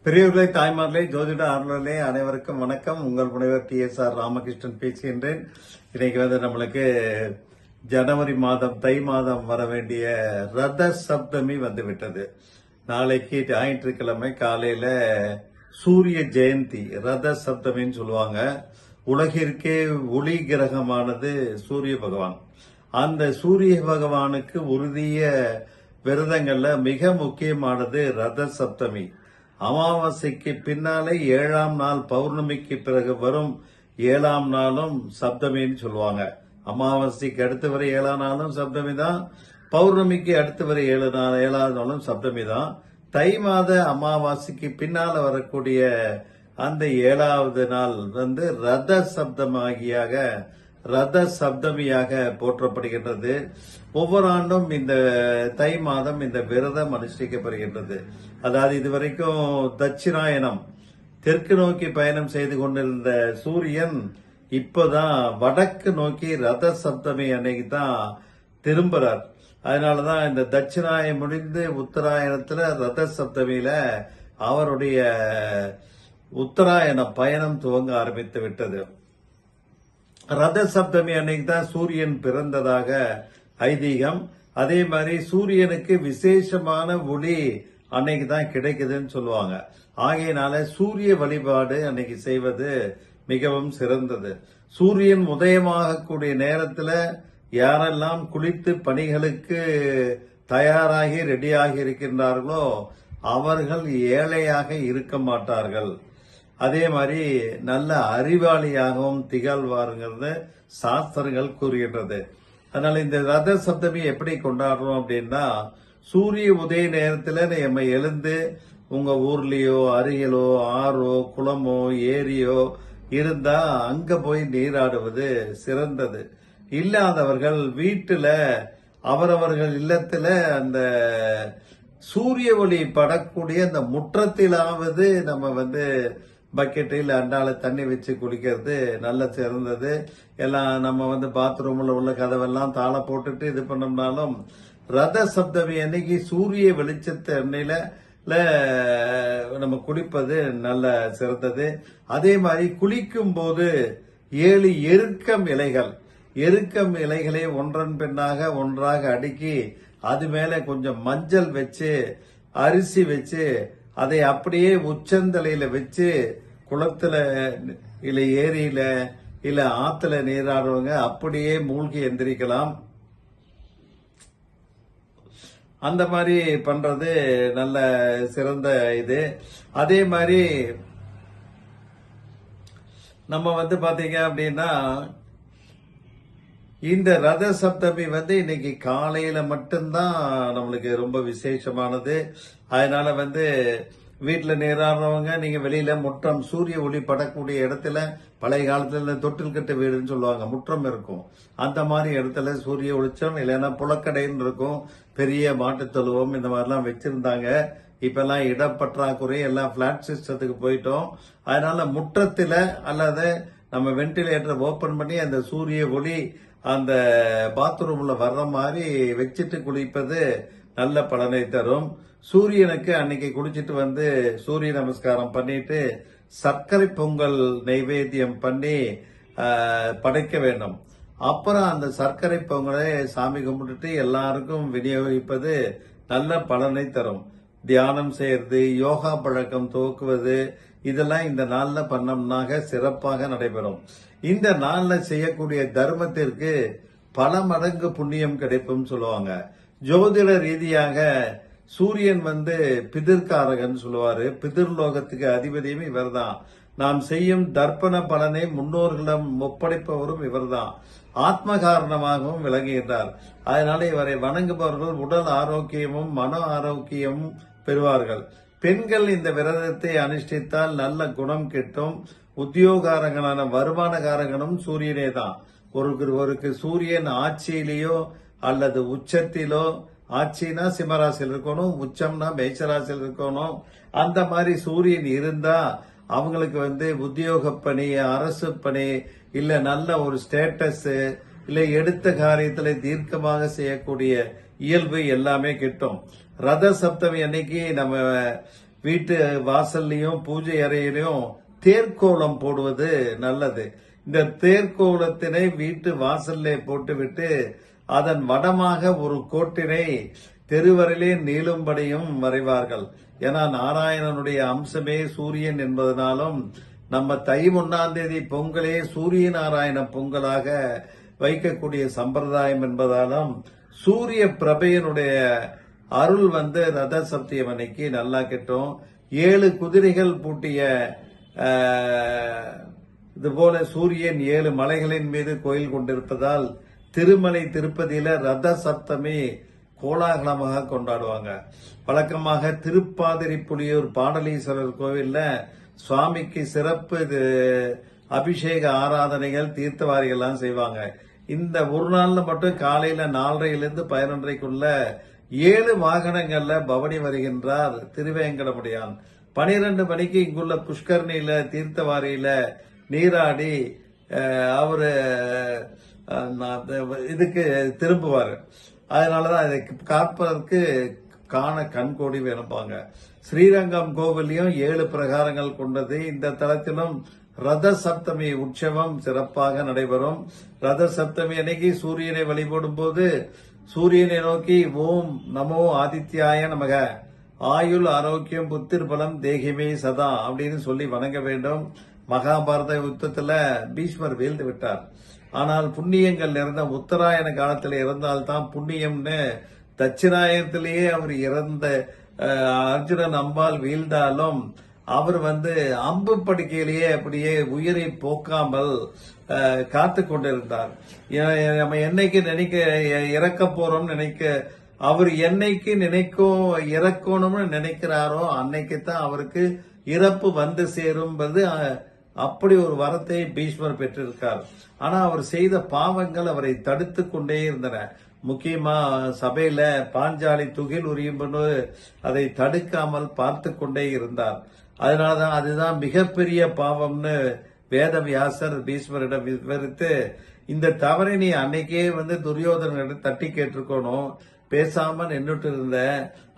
பெரியவர்களே, தாய்மார்களே, ஜோதிட ஆர்வலர்களே அனைவருக்கும் வணக்கம். உங்கள் முனைவர் TSR ராமகிருஷ்ணன் பேசுகின்றேன். இன்னைக்கு நம்மளுக்கு ஜனவரி மாதம் தை மாதம் வர வேண்டிய ரத சப்தமி வந்துவிட்டது. நாளைக்கு ஞாயிற்றுக்கிழமை காலையில சூரிய ஜெயந்தி, ரத சப்தமின்னு சொல்லுவாங்க. உலகிற்கே ஒளி கிரகமானது சூரிய பகவான். அந்த சூரிய பகவானுக்கு உறுதிய விரதங்கள்ல மிக முக்கியமானது ரத சப்தமி. அமாவாசைக்கு பின்னாலே 7ஆம் நாள் பௌர்ணமிக்கு பிறகு வரும் 7ஆம் நாளும் சப்தமின்னு சொல்லுவாங்க. அமாவாசைக்கு அடுத்து வரை 7ஆம் நாளும் சப்தமி தான், பௌர்ணமிக்கு அடுத்து வரை 7ஆவது நாளும் சப்தமி தான். தை மாத அமாவாசைக்கு பின்னால வரக்கூடிய அந்த 7ஆவது நாள் ரத சப்தமியாக போற்றப்படுகின்றது. ஒவ்வொரு ஆண்டும் இந்த தை மாதம் இந்த விரதம் அனுஷ்டிக்கப்படுகின்றது. அதாவது இதுவரைக்கும் தட்சிணாயனம் தெற்கு நோக்கி பயணம் செய்து கொண்டிருந்த சூரியன் இப்பதான் வடக்கு நோக்கி ரத சப்தமி அன்னைக்கு தான் திரும்புறார். அதனாலதான் இந்த தட்சிணாயம் முடிந்து உத்தராயணத்துல ரத சப்தமியில அவருடைய உத்தராயண பயணம் துவங்க ஆரம்பித்து விட்டது. ரத சப்தமி அன்னைக்கு தான் சூரியன் பிறந்ததாக ஐதீகம். அதே மாதிரி சூரியனுக்கு விசேஷமான ஒளி அன்னைக்கு தான் கிடைக்குதுன்னு சொல்லுவாங்க. ஆகையினால சூரிய வழிபாடு அன்னைக்கு செய்வது மிகவும் சிறந்தது. சூரியன் உதயமாகக்கூடிய நேரத்துல யாரெல்லாம் குளித்து பணிகளுக்கு தயாராகி ரெடியாகி இருக்கின்றார்களோ அவர்கள் ஏழையாக இருக்க மாட்டார்கள். அதே மாதிரி நல்ல அறிவாளியாகவும் திகழ்வாருங்கிறது சாஸ்திரங்கள் கூறுகின்றது. அதனால இந்த ரத சப்தமி எப்படி கொண்டாடுறோம் அப்படின்னா, சூரிய உதய நேரத்துல நம்ம எழுந்து உங்க ஊர்லயோ அருகிலோ ஆறோ குளமோ ஏரியோ இருந்தா அங்க போய் நீராடுவது சிறந்தது. இல்லாதவர்கள் வீட்டுல அவரவர்கள் இல்லத்துல அந்த சூரிய ஒளி படக்கூடிய அந்த முற்றத்திலாவது நம்ம பக்கெட்டில் அண்டால தண்ணி வச்சு குளிக்கிறது நல்ல சிறந்தது. எல்லாம் நம்ம பாத்ரூம்ல உள்ள கதவெல்லாம் தாளை போட்டுட்டு இது பண்ணோம்னாலும் ரத சப்தமி அன்னைக்கு சூரிய வெளிச்சத்து எண்ணெயில நம்ம குளிப்பது நல்ல சிறந்தது. அதே மாதிரி குளிக்கும் போது 7 எருக்கம் இலைகளை ஒன்றன் பின்னாக ஒன்றாக அடுக்கி அது மேல கொஞ்சம் மஞ்சள் வச்சு அரிசி வச்சு அதை அப்படியே உச்சந்தலையில வச்சு குளத்துல இல்ல ஏரியில இல்ல ஆத்துல நீராடுறவங்க அப்படியே மூழ்கி எந்திரிக்கலாம். அந்த மாதிரி பண்றது நல்ல சிறந்த இது. அதே மாதிரி நம்ம பாத்தீங்க அப்படின்னா இந்த ரத சப்தமி இன்னைக்கு காலையில மட்டும்தான் நம்மளுக்கு ரொம்ப விசேஷமானது. அதனால வீட்டுல நீராடுறவங்க நீங்க வெளியில முற்றம் சூரிய ஒளி படக்கூடிய இடத்துல, பழைய காலத்துல தொட்டில் கட்டு வீடுன்னு சொல்லுவாங்க, முற்றம் இருக்கும். அந்த மாதிரி இடத்துல சூரிய ஒளிச்சம் இல்லைன்னா புலக்கடைன்னு இருக்கும், பெரிய மாட்டுத் தொழுவம் இந்த மாதிரிலாம் வச்சிருந்தாங்க. இப்ப எல்லாம் இடப்பற்றாக்குறை, எல்லாம் பிளாட் சிஸ்டத்துக்கு போயிட்டோம். அதனால முற்றத்துல அல்லது நம்ம வென்டிலேட்டர் ஓபன் பண்ணி அந்த சூரிய ஒளி அந்த பாத்ரூம்ல வர்ற மாதிரி வச்சுட்டு குளிப்பது நல்ல பலனை தரும். சூரியனுக்கு அன்னைக்கு குளிச்சுட்டு சூரிய நமஸ்காரம் பண்ணிட்டு சர்க்கரை பொங்கல் நைவேத்தியம் பண்ணி படைக்க வேண்டும். அப்புறம் அந்த சர்க்கரை பொங்கலை சாமி கும்பிட்டுட்டு எல்லாருக்கும் விநியோகிப்பது நல்ல பலனை தரும். தியானம் செய்யறது, யோகா பழக்கம் துவக்குவது இதெல்லாம் இந்த நாள்ல பண்ணோம்னாக சிறப்பாக நடைபெறும். இந்த நாள்ல செய்யக்கூடிய தர்மத்திற்கு பல மடங்கு புண்ணியம் கிடைக்கும் சொல்லுவாங்க. ஜோதிட ரீதியாக சூரியன் பிதிர்காரகன் சொல்லுவாரு. பிதிர்லோகத்துக்கு அதிபதியும் இவர்தான். நாம் செய்யும் தர்ப்பண பலனை முன்னோர்களிடம் ஒப்படைப்பவரும் இவர்தான். ஆத்ம காரணமாகவும் விளங்குகின்றார். அதனால இவரை வணங்குபவர்கள் உடல் ஆரோக்கியமும் மன ஆரோக்கியமும் பெறுவார்கள். பெண்கள் இந்த விரதத்தை அனுஷ்டித்தால் நல்ல குணம் கிட்டும். உத்தியோகாரகனான வருமானகாரகனும் சூரியனே தான். ஒருக்கு சூரியன் ஆட்சியிலேயோ அல்லது உச்சத்திலோ, ஆட்சினா சிம்மராசியில் இருக்கணும், உச்சம்னா மேஷராசியில் இருக்கணும். அந்த மாதிரி சூரியன் இருந்தா அவங்களுக்கு உத்தியோக பணி, அரசு பணி, இல்ல நல்ல ஒரு ஸ்டேட்டஸ், இல்ல எடுத்த காரியத்துல தீர்க்கமாக செய்யக்கூடிய இயல்பு எல்லாமே கிட்டும். ரத சப்தமி அன்னைக்கு நம்ம வீட்டு வாசல்லையும் பூஜை அறையிலையும் தேர்க்கோலம் போடுவது நல்லது. இந்த தேர்க்கோலத்தினை வீட்டு வாசல்ல போட்டுவிட்டு அதன் வடமாக ஒரு கோட்டினை தெருவரிலே நீளும்படியும் வரைவார்கள். ஏன்னா நாராயணனுடைய அம்சமே சூரியன் என்பதனாலும் நம்ம தை 1 பொங்கலே சூரிய நாராயண பொங்கலாக வைக்கக்கூடிய சம்பிரதாயம் என்பதாலும் சூரிய பிரபையனுடைய அருள் ரத சப்தமி அன்னைக்கு நல்லா கிட்டும். 7 குதிரைகள் பூட்டிய இதுபோல சூரியன் 7 மலைகளின் மீது கோயில் கொண்டிருப்பதால் திருமலை திருப்பதியில ரத சப்தமி கோலாகலமாக கொண்டாடுவாங்க. வழக்கமாக திருப்பாதிரி புலியூர் பாடலீஸ்வரர் கோவில்ல சுவாமிக்கு சிறப்பு அபிஷேக ஆராதனைகள் தீர்த்தவாரிகள்லாம் செய்வாங்க. இந்த ஒரு நாள்ல மட்டும் காலையில 4:30 11:30க்குள்ள 7 வாகனங்கள்ல பவனி வருகின்றார் திருவேங்கடமுடியான். 12 மணிக்கு இங்குள்ள புஷ்கரணியில தீர்த்தவாரியில நீராடி அவரு இதுக்கு திரும்புவார். அதனாலதான் இதை காப்பதற்கு காண கண்கோடி வேணுப்பாங்க. ஸ்ரீரங்கம் கோவிலையும் 7 பிரகாரங்கள் கொண்டது. இந்த தலத்திலும் ரத சப்தமி உற்சவம் சிறப்பாக நடைபெறும். ரத சப்தமி அன்னைக்கு சூரியனை வழிபடும் போது சூரியனை நோக்கி ஓம் நமோ ஆதித்யாய நமக, ஆயுள் ஆரோக்கியம் புத்திர் பலம் தேகிமே சதா அப்படின்னு சொல்லி வணங்க வேண்டும். மகாபாரத யுத்தத்துல பீஷ்மர் வீழ்ந்து விட்டார். ஆனால் புண்ணியங்கள் நிறைந்த உத்தராயண காலத்தில் இறந்தால்தான் புண்ணியம்னு தட்சிணாயனத்திலேயே அவர் இறந்த அர்ஜுனன் அம்பால் வீழ்ந்தாலும் அவர் அம்பு படுக்கையிலேயே அப்படியே உயிரை போக்காமல் காத்து கொண்டிருந்தார். நம்ம என்னைக்கு இறக்க போறோம் அவர் என்னைக்கு இறக்கணும்னு நினைக்கிறாரோ அன்னைக்கு தான் அவருக்கு இறப்பு சேரும்பது அப்படி ஒரு வரத்தை பீஷ்மர் பெற்றிருக்கார். ஆனா அவர் செய்த பாவங்கள் அவரை தடுத்து கொண்டே இருந்தன. முக்கியமா சபையில பாஞ்சாலி துகில் உரியும்பு அதை தடுக்காமல் பார்த்து கொண்டே இருந்தார். அதனாலதான் அதுதான் மிகப்பெரிய பாவம்னு வேதவியாசர் பீஷ்மரிடம் விவரித்து, இந்த தவறை நீ அன்னைக்கே துரியோதனிடம் தட்டி கேட்டிருக்கணும், பேசாம நின்றுட்டு இருந்த,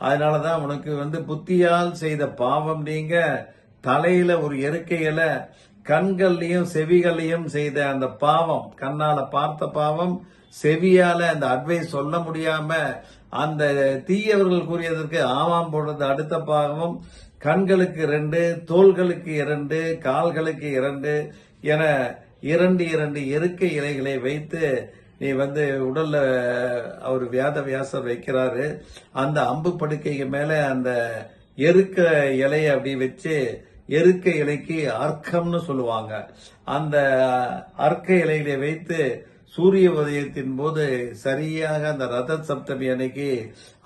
அதனாலதான் உனக்கு புத்தியால் செய்த பாவம் நீங்க தலையில ஒரு எருக்கையில கண்கள்லயும் செவிகளையும் செய்த அந்த பாவம், கண்ணால பார்த்த பாவம், செவியால அந்த அட்வைஸ் சொல்ல முடியாம அந்த தீயவர்கள் கூறியதற்கு ஆமாம் போடுறது அடுத்த பாவம், கண்களுக்கு 2, தோள்களுக்கு 2, கால்களுக்கு 2 என 2 எருக்கை இலைகளை வைத்து நீ உடல்ல அவர் வியாசர் வைக்கிறாரு. அந்த அம்பு படுக்கைக்கு மேல அந்த எருக்க இலையை அப்படி வச்சு, எருக்க இலைக்கு அர்க்கம்னு சொல்லுவாங்க, அந்த அர்க்க இலைகளை வைத்து சூரிய உதயத்தின் போது சரியாக அந்த ரத சப்தமி அன்னைக்கு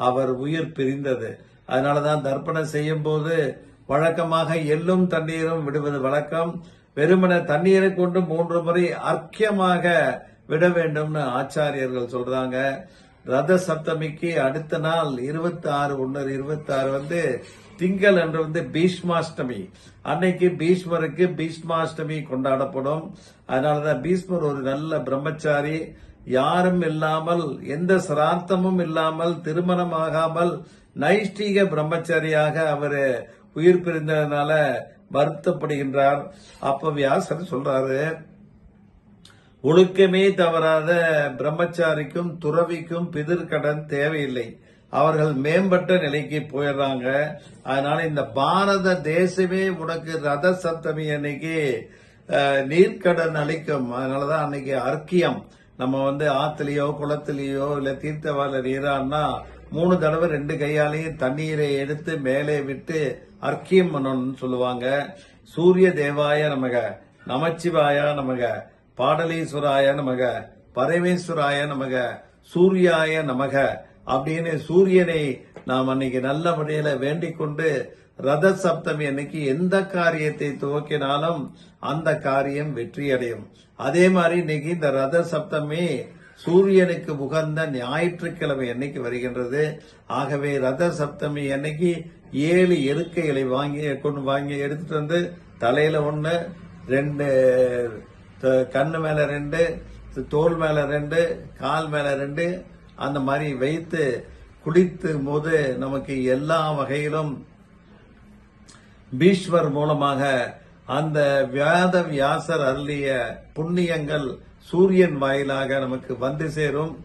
அவர் உயிர் பிரிந்தது. அதனாலதான் தர்ப்பணம் செய்யும் போது வழக்கமாக எள்ளும் தண்ணீரும் விடுவது வழக்கம். வெறுமன தண்ணீரை கொண்டு 3 முறை அர்க்கியமாக விட வேண்டும்னு ஆச்சாரியர்கள் சொல்றாங்க. ரத சப்தமிக்கு அடுத்த நாள் 26/1/26 திங்கள் அன்று பீஷ்மாஷ்டமி. அன்னைக்கு பீஷ்மருக்கு பீஷ்மாஷ்டமி கொண்டாடப்படும். அதனாலதான் பீஷ்மர் ஒரு நல்ல பிரம்மச்சாரி, யாரும் இல்லாமல் எந்த சிரார்த்தமும் இல்லாமல் திருமணமாகாமல் நைஷ்டிக பிரம்மச்சாரியாக அவர் உயிர் பிரிந்ததுனால வருத்தப்படுகின்றார். அப்ப வியாசர் சொல்றாரு, ஒழுக்கமே தவறாத பிரம்மச்சாரிக்கும் துறவிக்கும் பிதிர்கடன் தேவையில்லை, அவர்கள் மேம்பட்ட நிலைக்கு போயிடுறாங்க. அதனால இந்த பாரத தேசமே உனக்கு ரத சப்தமி அன்னைக்கு நீர்க்கடன் அளிக்கும். அதனாலதான் அன்னைக்கு அர்க்கியம் நம்ம ஆத்துலயோ குளத்திலேயோ இல்ல தீர்த்தவால நீரான்னா 3 தடவை 2 கையாலையும் தண்ணீரை எடுத்து மேலே விட்டு அர்க்கியம் பண்ணணும்னு சொல்லுவாங்க. சூரிய தேவாய நமக, நமச்சிவாய நமக, பாடலீஸ்வராய நமக, பரமேஸ்வராய நமக, சூர்யாய நமக அப்படின்னு சூரியனை நாம் அன்னைக்கு நல்ல முறையில வேண்டிக் கொண்டு ரத சப்தமி அன்னைக்கு எந்த காரியத்தை துவக்கினாலும் அந்த காரியம் வெற்றி அடையும். அதே மாதிரி இன்னைக்கு இந்த ரத சப்தமி சூரியனுக்கு உகந்த ஞாயிற்றுக்கிழமை அன்னைக்கு வருகின்றது. ஆகவே ரத சப்தமி அன்னைக்கு 7 எருக்கைகளை வாங்கி எடுத்துட்டு தலையில 1, 2 கண்ணு மேல 2, தோல் மேல 2, கால் மேல 2 அந்த மாதிரி வைத்து குளித்து போது நமக்கு எல்லா வகையிலும் பீஷ்வர் மூலமாக அந்த வேத வியாசர் அருளிய புண்ணியங்கள் சூரியன் வாயிலாக நமக்கு வந்து சேரும்.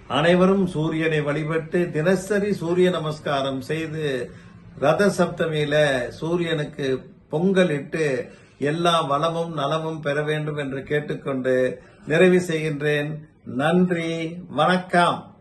அனைவரும் சூரியனை வழிபட்டு தினசரி சூரிய நமஸ்காரம் செய்து ரத சப்தமியில சூரியனுக்கு பொங்கல் இட்டு எல்லா வளமும் நலமும் பெற வேண்டும் என்று கேட்டுக்கொண்டு நிறைவு செய்கின்றேன். நன்றி, வணக்கம்.